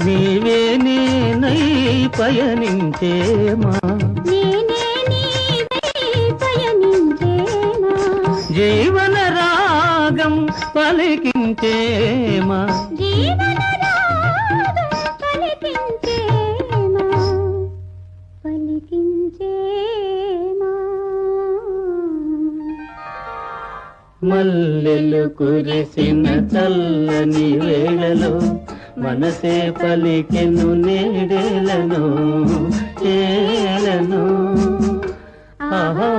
నీవే నేనై పయనించేమా జీవన రాగం పలికించేమా మల్లెలు కురిసిన చల్లని వేళలో మనసే పలికెను నేడేలను ఏలను ఆహా